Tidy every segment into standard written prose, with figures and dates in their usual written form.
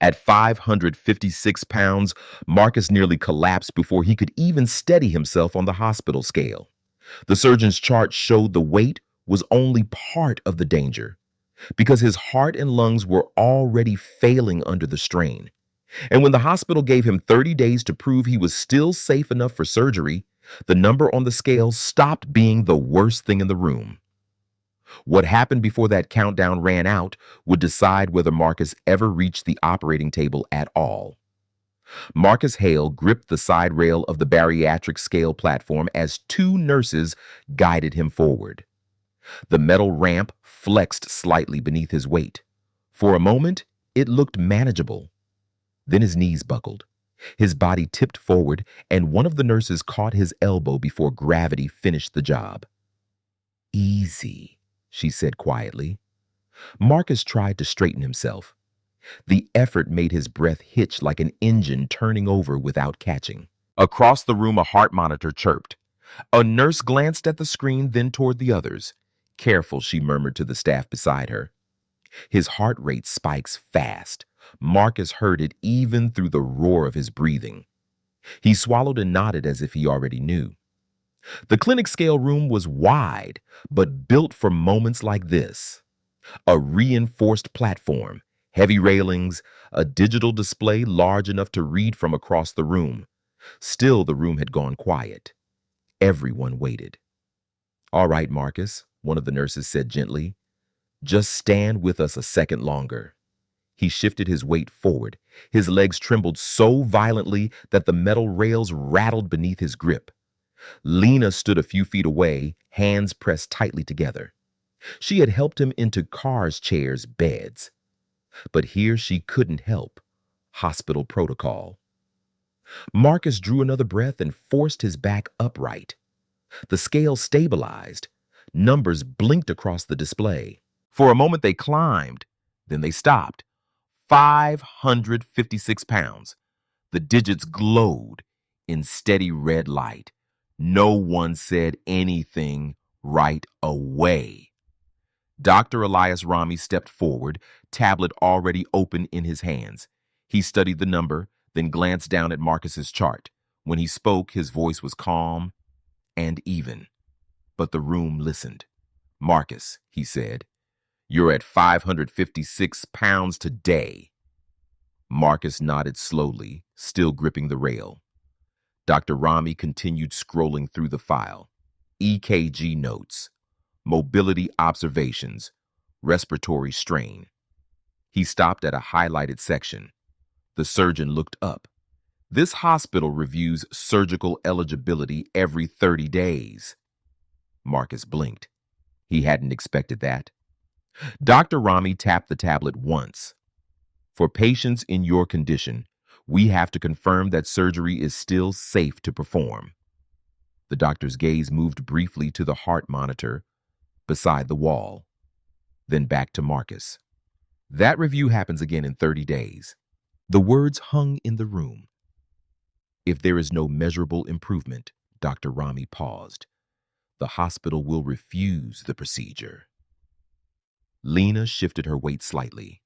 At 556 pounds, Marcus nearly collapsed before he could even steady himself on the hospital scale. The surgeon's chart showed the weight was only part of the danger because his heart and lungs were already failing under the strain. And when the hospital gave him 30 days to prove he was still safe enough for surgery, the number on the scale stopped being the worst thing in the room. What happened before that countdown ran out would decide whether Marcus ever reached the operating table at all. Marcus Hale gripped the side rail of the bariatric scale platform as two nurses guided him forward. The metal ramp flexed slightly beneath his weight. For a moment, it looked manageable. Then his knees buckled. His body tipped forward, and one of the nurses caught his elbow before gravity finished the job. "Easy," she said quietly. Marcus tried to straighten himself. The effort made his breath hitch like an engine turning over without catching. Across the room, a heart monitor chirped. A nurse glanced at the screen, then toward the others. "Careful," she murmured to the staff beside her. His heart rate spikes fast. Marcus heard it even through the roar of his breathing. He swallowed and nodded as if he already knew. The clinic scale room was wide, but built for moments like this. A reinforced platform, heavy railings, a digital display large enough to read from across the room. Still, the room had gone quiet. Everyone waited. "All right, Marcus," one of the nurses said gently. "Just stand with us a second longer." He shifted his weight forward. His legs trembled so violently that the metal rails rattled beneath his grip. Lena stood a few feet away, hands pressed tightly together. She had helped him into cars, chairs, beds. But here she couldn't help. Hospital protocol. Marcus drew another breath and forced his back upright. The scale stabilized. Numbers blinked across the display. For a moment they climbed, then they stopped. 556 pounds. The digits glowed in steady red light. No one said anything right away. Dr. Elias Rami stepped forward, tablet already open in his hands. He studied the number, then glanced down at Marcus's chart. When he spoke, his voice was calm and even. But the room listened. "Marcus," he said, "you're at 556 pounds today." Marcus nodded slowly, still gripping the rail. Dr. Rami continued scrolling through the file. EKG notes, mobility observations, respiratory strain. He stopped at a highlighted section. The surgeon looked up. "This hospital reviews surgical eligibility every 30 days. Marcus blinked. He hadn't expected that. Dr. Rami tapped the tablet once. "For patients in your condition, we have to confirm that surgery is still safe to perform." The doctor's gaze moved briefly to the heart monitor beside the wall, then back to Marcus. "That review happens again in 30 days. The words hung in the room. "If there is no measurable improvement," Dr. Rami paused, "the hospital will refuse the procedure." Lena shifted her weight slightly.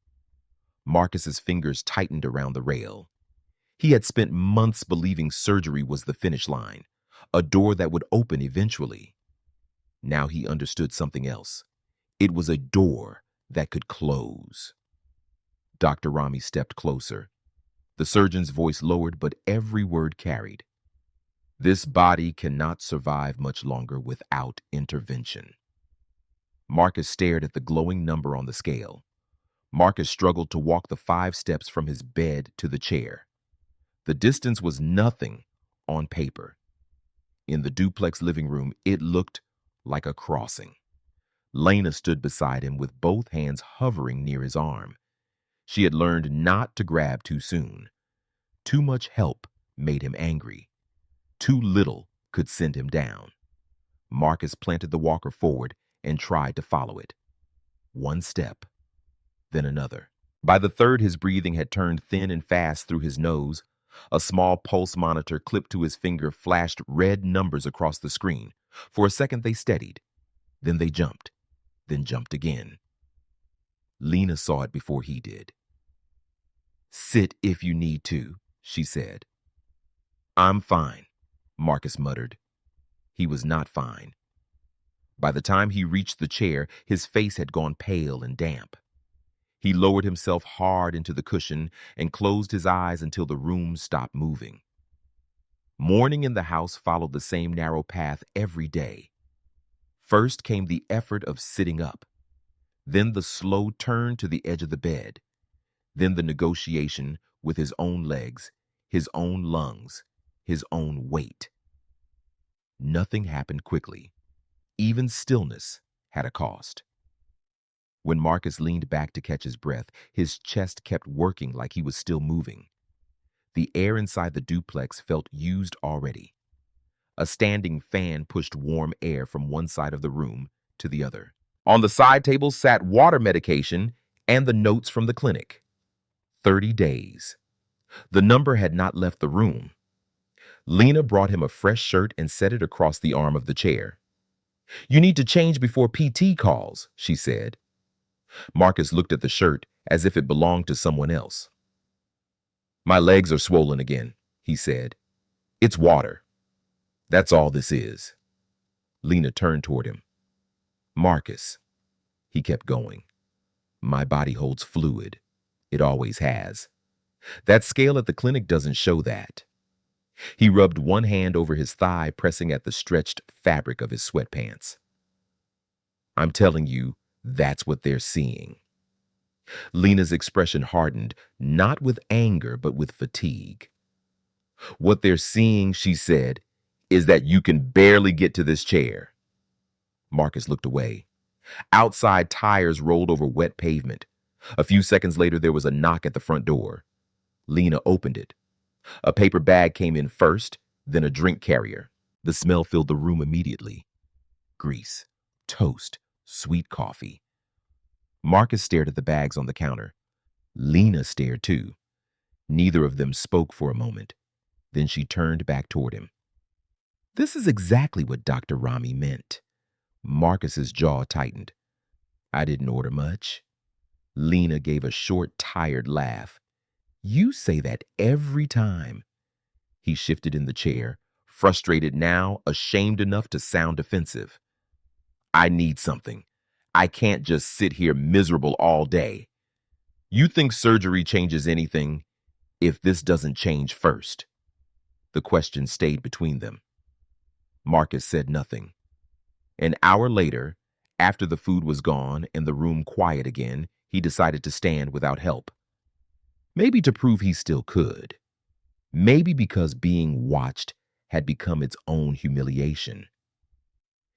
Marcus's fingers tightened around the rail. He had spent months believing surgery was the finish line, a door that would open eventually. Now he understood something else. It was a door that could close. Dr. Rami stepped closer. The surgeon's voice lowered, but every word carried. "This body cannot survive much longer without intervention." Marcus stared at the glowing number on the scale. Marcus struggled to walk the 5 steps from his bed to the chair. The distance was nothing on paper. In the duplex living room, it looked like a crossing. Lena stood beside him with both hands hovering near his arm. She had learned not to grab too soon. Too much help made him angry. Too little could send him down. Marcus planted the walker forward and tried to follow it. One step, then another. By the third, his breathing had turned thin and fast through his nose. A small pulse monitor clipped to his finger flashed red numbers across the screen. For a second, they steadied. Then they jumped, then jumped again. Lena saw it before he did. Sit if you need to, she said. I'm fine, Marcus muttered. He was not fine. By the time he reached the chair, his face had gone pale and damp. He lowered himself hard into the cushion and closed his eyes until the room stopped moving. Morning in the house followed the same narrow path every day. First came the effort of sitting up, then the slow turn to the edge of the bed, then the negotiation with his own legs, his own lungs, his own weight. Nothing happened quickly. Even stillness had a cost. When Marcus leaned back to catch his breath, his chest kept working like he was still moving. The air inside the duplex felt used already. A standing fan pushed warm air from one side of the room to the other. On the side table sat water medication and the notes from the clinic. 30 days. The number had not left the room. Lena brought him a fresh shirt and set it across the arm of the chair. You need to change before PT calls, she said. Marcus looked at the shirt as if it belonged to someone else. My legs are swollen again, he said. It's water. That's all this is. Lena turned toward him. Marcus, he kept going. My body holds fluid. It always has. That scale at the clinic doesn't show that. He rubbed one hand over his thigh, pressing at the stretched fabric of his sweatpants. I'm telling you, that's what they're seeing. Lena's expression hardened, not with anger, but with fatigue. What they're seeing, she said, is that you can barely get to this chair. Marcus looked away. Outside tires rolled over wet pavement. A few seconds later, there was a knock at the front door. Lena opened it. A paper bag came in first, then a drink carrier. The smell filled the room immediately. Grease, toast, sweet coffee. Marcus stared at the bags on the counter. Lena stared too. Neither of them spoke for a moment. Then she turned back toward him. This is exactly what Dr. Rami meant. Marcus's jaw tightened. I didn't order much. Lena gave a short, tired laugh. You say that every time. He shifted in the chair, frustrated now, ashamed enough to sound defensive. I need something. I can't just sit here miserable all day. You think surgery changes anything if this doesn't change first? The question stayed between them. Marcus said nothing. An hour later, after the food was gone and the room quiet again, he decided to stand without help. Maybe to prove he still could. Maybe because being watched had become its own humiliation.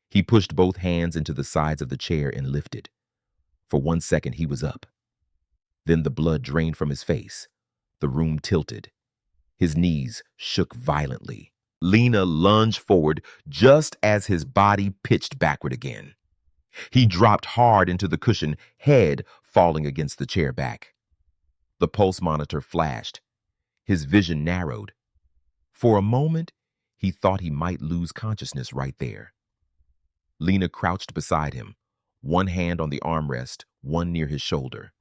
He pushed both hands into the sides of the chair and lifted. For 1 second, he was up. Then the blood drained from his face. The room tilted. His knees shook violently. Lena lunged forward just as his body pitched backward again. He dropped hard into the cushion, head falling against the chair back. The pulse monitor flashed. His vision narrowed. For a moment, he thought he might lose consciousness right there. Lena crouched beside him, one hand on the armrest, one near his shoulder.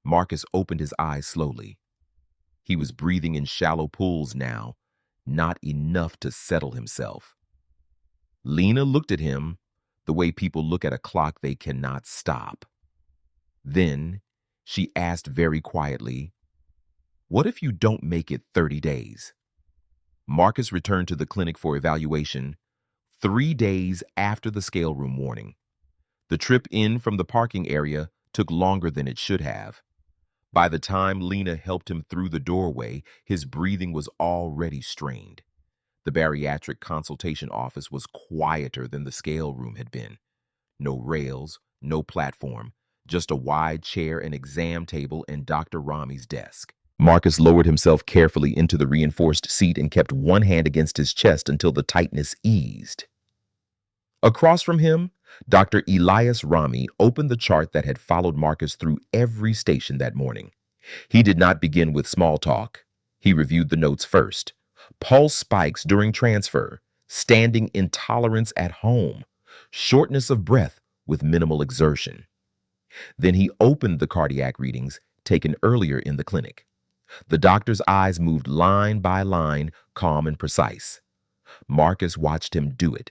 Marcus opened his eyes slowly. He was breathing in shallow pools now, not enough to settle himself. Lena looked at him the way people look at a clock they cannot stop. Then she asked very quietly, what if you don't make it 30 days? Marcus returned to the clinic for evaluation 3 days after the scale room warning. The trip in from the parking area took longer than it should have. By the time Lena helped him through the doorway, his breathing was already strained. The bariatric consultation office was quieter than the scale room had been. No rails, no platform, just a wide chair, an exam table, and Dr. Rami's desk. Marcus lowered himself carefully into the reinforced seat and kept one hand against his chest until the tightness eased. Across from him, Dr. Elias Rami opened the chart that had followed Marcus through every station that morning. He did not begin with small talk. He reviewed the notes first. Pulse spikes during transfer, standing intolerance at home, shortness of breath with minimal exertion. Then he opened the cardiac readings taken earlier in the clinic. The doctor's eyes moved line by line, calm and precise. Marcus watched him do it.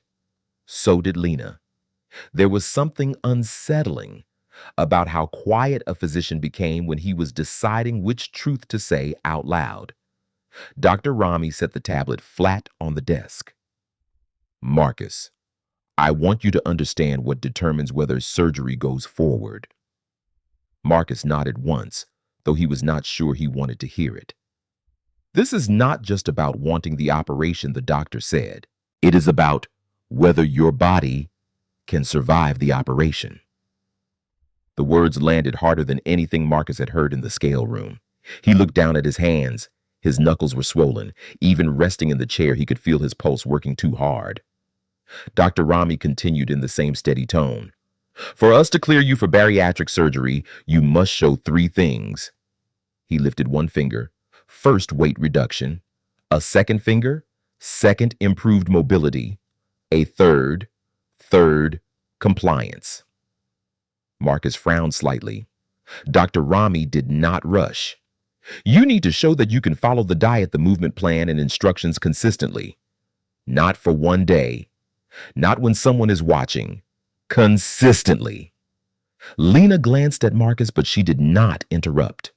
So did Lena. There was something unsettling about how quiet a physician became when he was deciding which truth to say out loud. Dr. Rami set the tablet flat on the desk. Marcus, I want you to understand what determines whether surgery goes forward. Marcus nodded once, though he was not sure he wanted to hear it. This is not just about wanting the operation, the doctor said. It is about whether your body can survive the operation. The words landed harder than anything Marcus had heard in the scale room. He looked down at his hands. His knuckles were swollen. Even resting in the chair, he could feel his pulse working too hard. Dr. Rami continued in the same steady tone. For us to clear you for bariatric surgery, you must show 3 things. He lifted one finger. First, weight reduction. A second finger, second, improved mobility. A third, compliance. Marcus frowned slightly. Dr. Rami did not rush. You need to show that you can follow the diet, the movement plan, and instructions consistently. Not for one day. Not when someone is watching. Consistently. Lena glanced at Marcus, but she did not interrupt.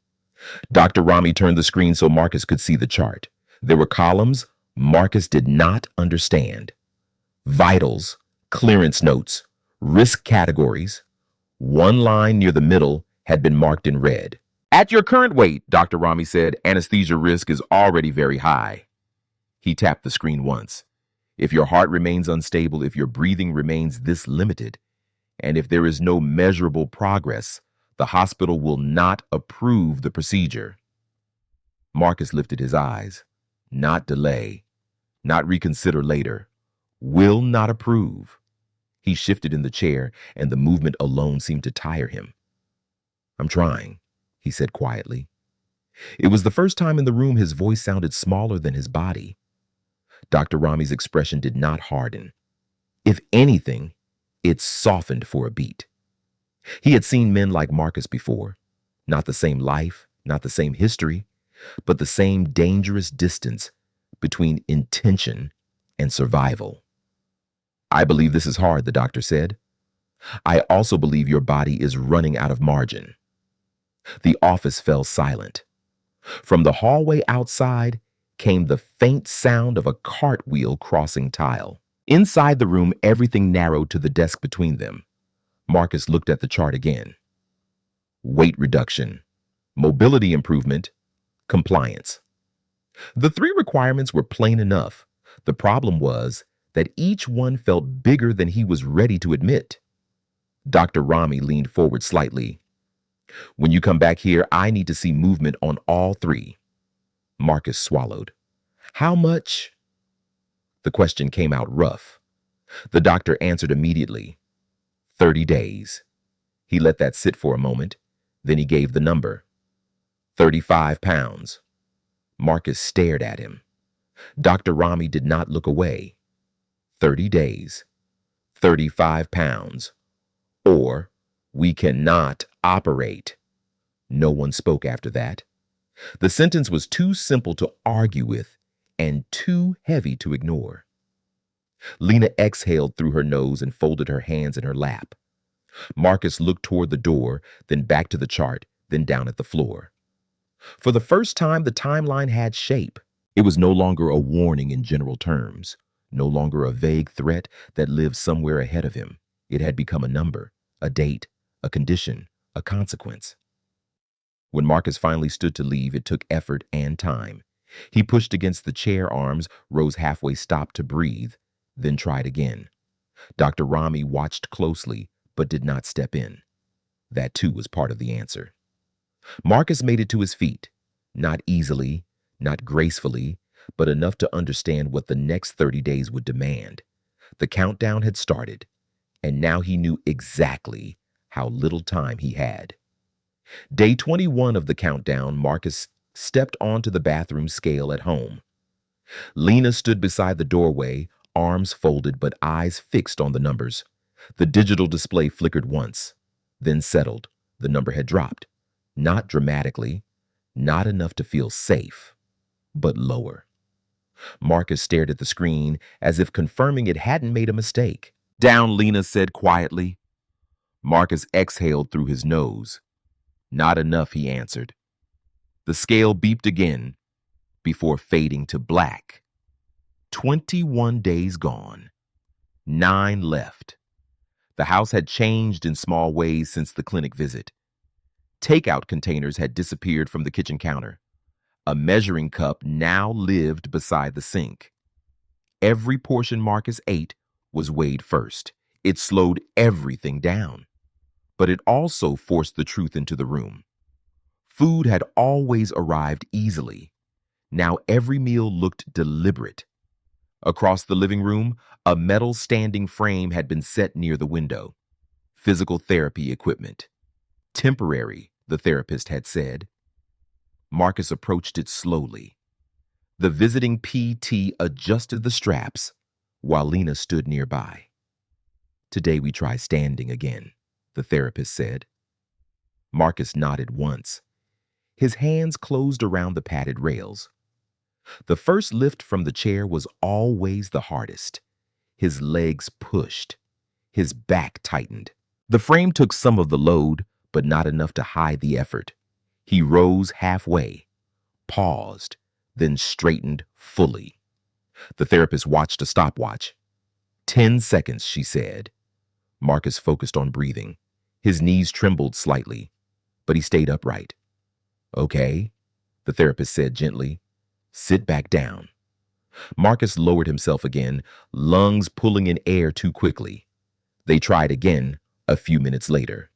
Dr. Rami turned the screen so Marcus could see the chart. There were columns Marcus did not understand. Vitals, clearance notes, risk categories. One line near the middle had been marked in red. At your current weight, Dr. Rami said, anesthesia risk is already very high. He tapped the screen once. If your heart remains unstable, if your breathing remains this limited, and if there is no measurable progress, the hospital will not approve the procedure. Marcus lifted his eyes. Not delay. Not reconsider later. Will not approve. He shifted in the chair, and the movement alone seemed to tire him. I'm trying, he said quietly. It was the first time in the room his voice sounded smaller than his body. Dr. Rami's expression did not harden. If anything, it softened for a beat. He had seen men like Marcus before. Not the same life, not the same history, but the same dangerous distance between intention and survival. I believe this is hard, the doctor said. I also believe your body is running out of margin. The office fell silent. From the hallway outside came the faint sound of a cartwheel crossing tile. Inside the room, everything narrowed to the desk between them. Marcus looked at the chart again. Weight reduction, mobility improvement, compliance. The 3 requirements were plain enough. The problem was that each one felt bigger than he was ready to admit. Dr. Rami leaned forward slightly. When you come back here, I need to see movement on all 3. Marcus swallowed. How much? The question came out rough. The doctor answered immediately. 30 days. He let that sit for a moment. Then he gave the number. 35 pounds. Marcus stared at him. Dr. Rami did not look away. 30 days. 35 pounds. Or we cannot operate. No one spoke after that. The sentence was too simple to argue with and too heavy to ignore. Lena exhaled through her nose and folded her hands in her lap. Marcus looked toward the door, then back to the chart, then down at the floor. For the first time, the timeline had shape. It was no longer a warning in general terms, no longer a vague threat that lived somewhere ahead of him. It had become a number, a date, a condition, a consequence. When Marcus finally stood to leave, it took effort and time. He pushed against the chair arms, rose halfway, stopped to breathe, then tried again. Dr. Rami watched closely, but did not step in. That too was part of the answer. Marcus made it to his feet, not easily, not gracefully, but enough to understand what the next 30 days would demand. The countdown had started, and now he knew exactly how little time he had. Day 21 of the countdown, Marcus stepped onto the bathroom scale at home. Lena stood beside the doorway, arms folded but eyes fixed on the numbers. The digital display flickered once, then settled. The number had dropped. Not dramatically, Not enough to feel safe, but lower. Marcus stared at the screen as if confirming it hadn't made a mistake. Down, Lena said quietly. Marcus exhaled through his nose. Not enough, he answered. The scale beeped again before fading to black. 21 days gone. 9 left. The house had changed in small ways since the clinic visit. Takeout containers had disappeared from the kitchen counter. A measuring cup now lived beside the sink. Every portion Marcus ate was weighed first. It slowed everything down. But it also forced the truth into the room. Food had always arrived easily. Now every meal looked deliberate. Across the living room, a metal standing frame had been set near the window. Physical therapy equipment. Temporary, the therapist had said. Marcus approached it slowly. The visiting PT adjusted the straps while Lena stood nearby. Today we try standing again, the therapist said. Marcus nodded once. His hands closed around the padded rails. The first lift from the chair was always the hardest. His legs pushed. His back tightened. The frame took some of the load, but not enough to hide the effort. He rose halfway, paused, then straightened fully. The therapist watched a stopwatch. 10 seconds, she said. Marcus focused on breathing. His knees trembled slightly, but he stayed upright. Okay, the therapist said gently. Sit back down. Marcus lowered himself again, lungs pulling in air too quickly. They tried again a few minutes later.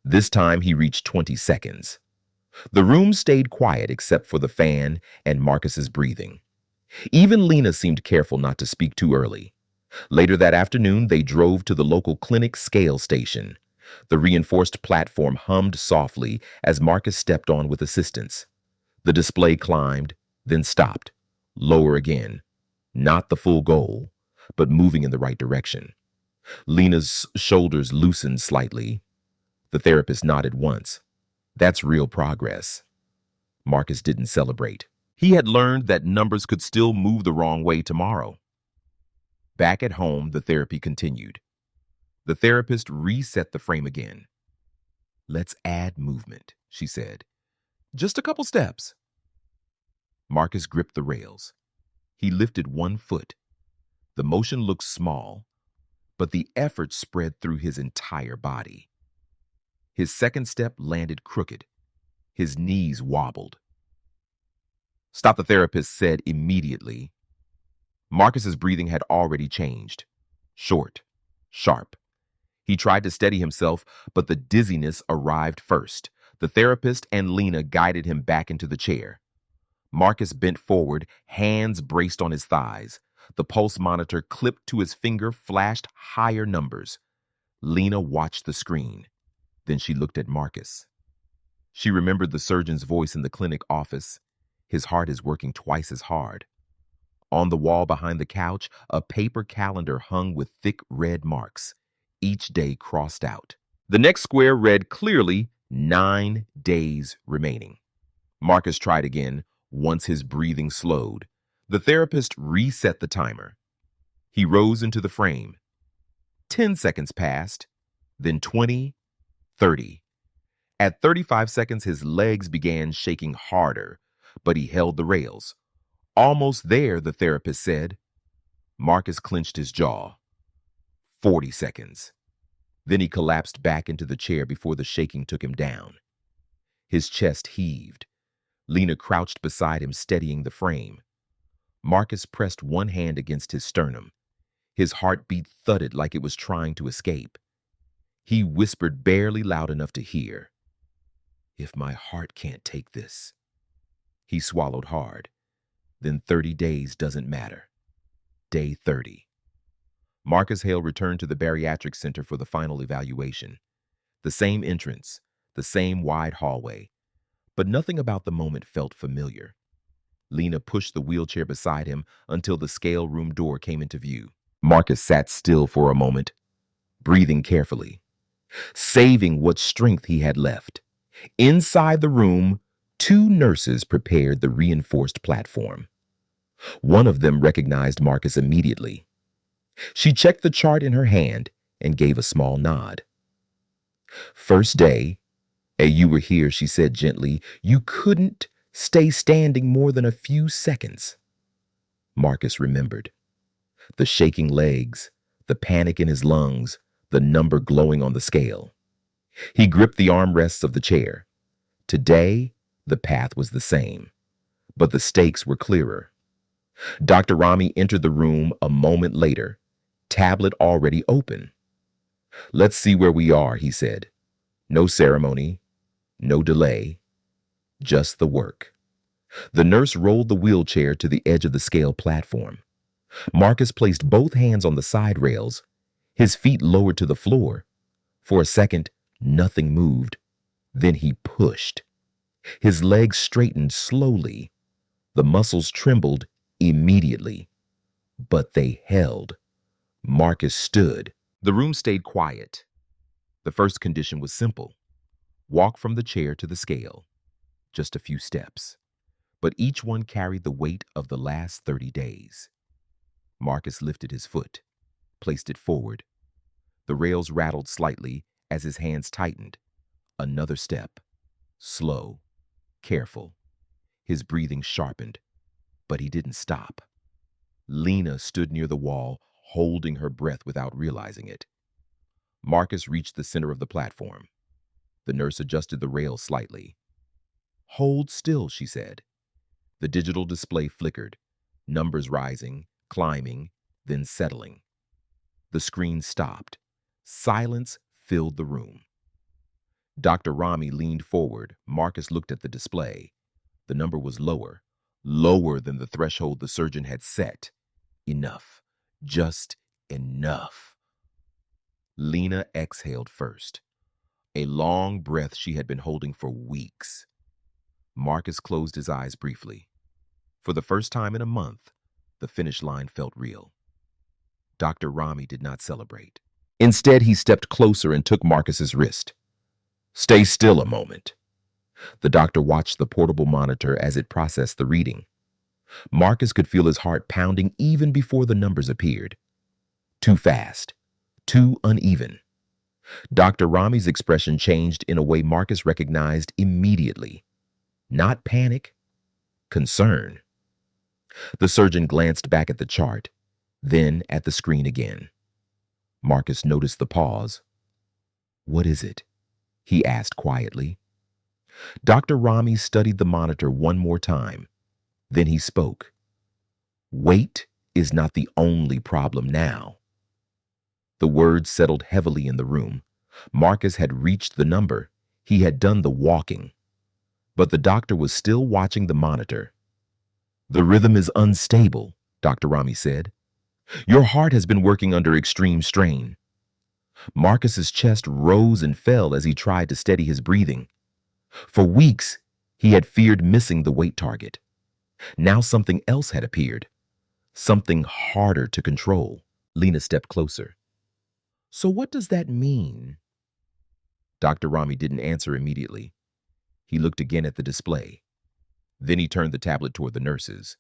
This time he reached 20 seconds. The room stayed quiet except for the fan and Marcus's breathing. Even Lena seemed careful not to speak too early. Later that afternoon, they drove to the local clinic scale station. The reinforced platform hummed softly as Marcus stepped on with assistance. The display climbed, then stopped. Lower again. Not the full goal, but moving in the right direction. Lena's shoulders loosened slightly. The therapist nodded once. That's real progress. Marcus didn't celebrate. He had learned that numbers could still move the wrong way tomorrow. Back at home, the therapy continued. The therapist reset the frame again. Let's add movement, she said. Just a couple steps. Marcus gripped the rails. He lifted one foot. The motion looked small, but the effort spread through his entire body. His second step landed crooked. His knees wobbled. Stop, the therapist said immediately. Marcus's breathing had already changed. Short, sharp. He tried to steady himself, but the dizziness arrived first. The therapist and Lena guided him back into the chair. Marcus bent forward, hands braced on his thighs. The pulse monitor clipped to his finger flashed higher numbers. Lena watched the screen. Then she looked at Marcus. She remembered the surgeon's voice in the clinic office. His heart is working twice as hard. On the wall behind the couch, a paper calendar hung with thick red marks, each day crossed out. The next square read clearly 9 days remaining. Marcus tried again, once his breathing slowed. The therapist reset the timer. He rose into the frame. 10 seconds passed, then 20, 30. At 35 seconds, his legs began shaking harder, but he held the rails. Almost there, the therapist said. Marcus clenched his jaw. 40 seconds. Then he collapsed back into the chair before the shaking took him down. His chest heaved. Lena crouched beside him, steadying the frame. Marcus pressed one hand against his sternum. His heartbeat thudded like it was trying to escape. He whispered barely loud enough to hear. If my heart can't take this. He swallowed hard. Then 30 days doesn't matter. Day 30. Marcus Hale returned to the bariatric center for the final evaluation. The same entrance, the same wide hallway, but nothing about the moment felt familiar. Lena pushed the wheelchair beside him until the scale room door came into view. Marcus sat still for a moment, breathing carefully, saving what strength he had left. Inside the room, Two nurses prepared the reinforced platform. One of them recognized Marcus immediately. She checked the chart in her hand and gave a small nod. First day, you were here, she said gently. You couldn't stay standing more than a few seconds. Marcus remembered. The shaking legs, the panic in his lungs, the number glowing on the scale. He gripped the armrests of the chair. Today, the path was the same, but the stakes were clearer. Dr. Rami entered the room a moment later, tablet already open. Let's see where we are, he said. No ceremony, no delay, just the work. The nurse rolled the wheelchair to the edge of the scale platform. Marcus placed both hands on the side rails, his feet lowered to the floor. For a second, nothing moved. Then he pushed. His legs straightened slowly. The muscles trembled immediately, but they held. Marcus stood. The room stayed quiet. The first condition was simple. Walk from the chair to the scale. Just a few steps. But each one carried the weight of the last 30 days. Marcus lifted his foot, placed it forward. The rails rattled slightly as his hands tightened. Another step. Slow, careful. His breathing sharpened, but he didn't stop. Lena stood near the wall, holding her breath without realizing it. Marcus reached the center of the platform. The nurse adjusted the rail slightly. Hold still, she said. The digital display flickered, numbers rising, climbing, then settling. The screen stopped. Silence filled the room. Dr. Rami leaned forward. Marcus looked at the display. The number was lower, lower than the threshold the surgeon had set. Enough. Just enough. Lena exhaled first. A long breath she had been holding for weeks. Marcus closed his eyes briefly. For the first time in a month, the finish line felt real. Dr. Rami did not celebrate. Instead, he stepped closer and took Marcus's wrist. Stay still a moment. The doctor watched the portable monitor as it processed the reading. Marcus could feel his heart pounding even before the numbers appeared. Too fast, too uneven. Dr. Rami's expression changed in a way Marcus recognized immediately. Not panic, concern. The surgeon glanced back at the chart, then at the screen again. Marcus noticed the pause. What is it? He asked quietly. Dr. Rami studied the monitor one more time. Then he spoke. Weight is not the only problem now. The words settled heavily in the room. Marcus had reached the number. He had done the walking. But the doctor was still watching the monitor. The rhythm is unstable, Dr. Rami said. Your heart has been working under extreme strain. Marcus's chest rose and fell as he tried to steady his breathing. For weeks, he had feared missing the weight target. Now something else had appeared. Something harder to control. Lena stepped closer. So what does that mean? Dr. Rami didn't answer immediately. He looked again at the display. Then he turned the tablet toward the nurses.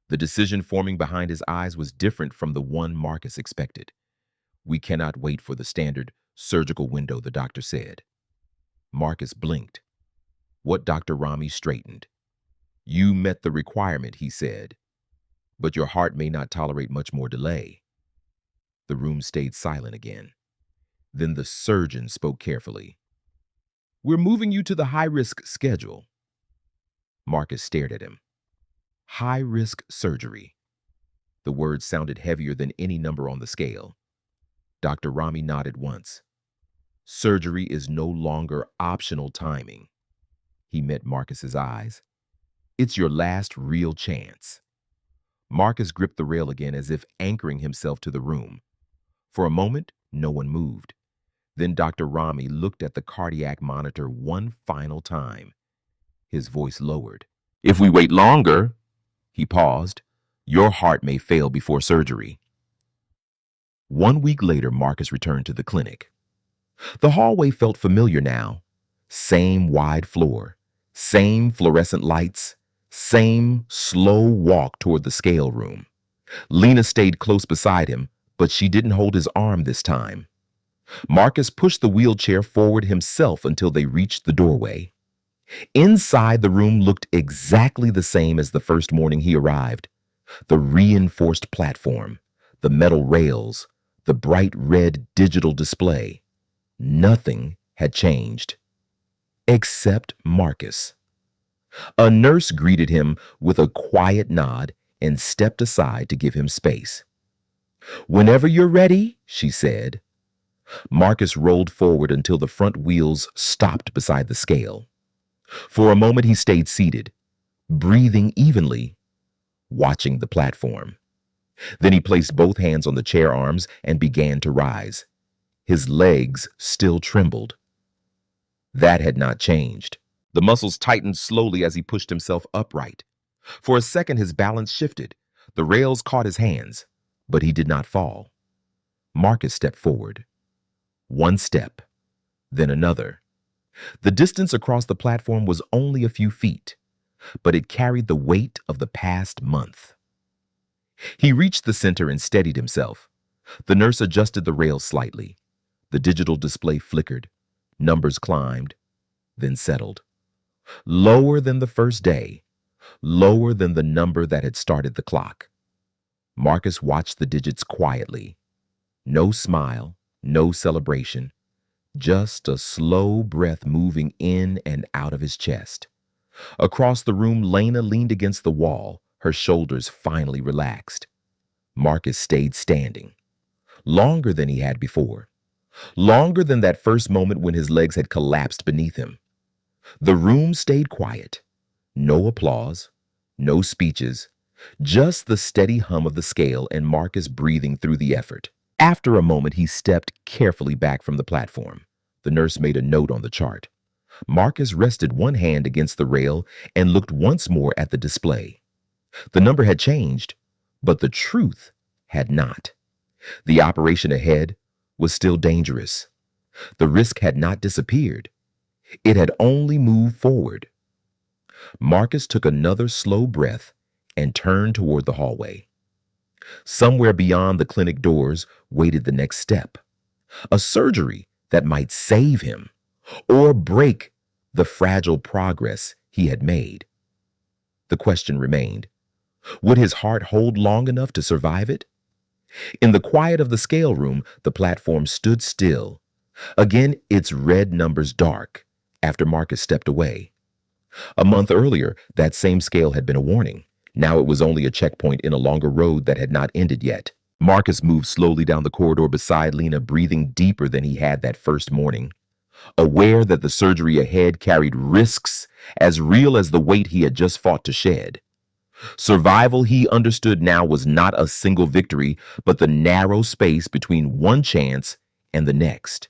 The decision forming behind his eyes was different from the one Marcus expected. We cannot wait for the standard surgical window, the doctor said. Marcus blinked. What Dr. Rami straightened. You met the requirement, he said, but your heart may not tolerate much more delay. The room stayed silent again. Then the surgeon spoke carefully. We're moving you to the high-risk schedule. Marcus stared at him. High-risk surgery. The words sounded heavier than any number on the scale. Dr. Rami nodded once. Surgery is no longer optional timing. He met Marcus's eyes. It's your last real chance. Marcus gripped the rail again as if anchoring himself to the room. For a moment, no one moved. Then Dr. Rami looked at the cardiac monitor one final time. His voice lowered. If we wait longer, he paused, your heart may fail before surgery. 1 week later, Marcus returned to the clinic. The hallway felt familiar now. Same wide floor, Same fluorescent lights, same slow walk toward the scale room. Lena stayed close beside him, but she didn't hold his arm this time. Marcus pushed the wheelchair forward himself until they reached the doorway. Inside, the room looked exactly the same as the first morning he arrived. The reinforced platform, the metal rails, the bright red digital display. Nothing had changed. Except Marcus. A nurse greeted him with a quiet nod and stepped aside to give him space. "Whenever you're ready," she said. Marcus rolled forward until the front wheels stopped beside the scale. For a moment he stayed seated, breathing evenly, watching the platform. Then he placed both hands on the chair arms and began to rise. His legs still trembled. That had not changed. The muscles tightened slowly as he pushed himself upright. For a second his balance shifted. The rails caught his hands, but he did not fall. Marcus stepped forward. One step, then another. The distance across the platform was only a few feet, but it carried the weight of the past month. He reached the center and steadied himself. The nurse adjusted the rails slightly. The digital display flickered. Numbers climbed, then settled. Lower than the first day, lower than the number that had started the clock. Marcus watched the digits quietly. No smile, no celebration, just a slow breath moving in and out of his chest. Across the room, Lena leaned against the wall, her shoulders finally relaxed. Marcus stayed standing, longer than he had before, longer than that first moment when his legs had collapsed beneath him. The room stayed quiet. No applause, no speeches, just the steady hum of the scale and Marcus breathing through the effort. After a moment, he stepped carefully back from the platform. The nurse made a note on the chart. Marcus rested one hand against the rail and looked once more at the display. The number had changed, but the truth had not. The operation ahead was still dangerous. The risk had not disappeared. It had only moved forward. Marcus took another slow breath and turned toward the hallway. Somewhere beyond the clinic doors waited the next step, a surgery that might save him or break the fragile progress he had made. The question remained, would his heart hold long enough to survive it? In the quiet of the scale room, the platform stood still, again its red numbers dark, after Marcus stepped away. A month earlier, that same scale had been a warning. Now it was only a checkpoint in a longer road that had not ended yet. Marcus moved slowly down the corridor beside Lena, breathing deeper than he had that first morning, aware that the surgery ahead carried risks as real as the weight he had just fought to shed. Survival, he understood now, was not a single victory, but the narrow space between one chance and the next.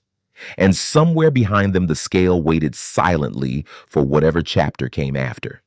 And somewhere behind them, the scale waited silently for whatever chapter came after.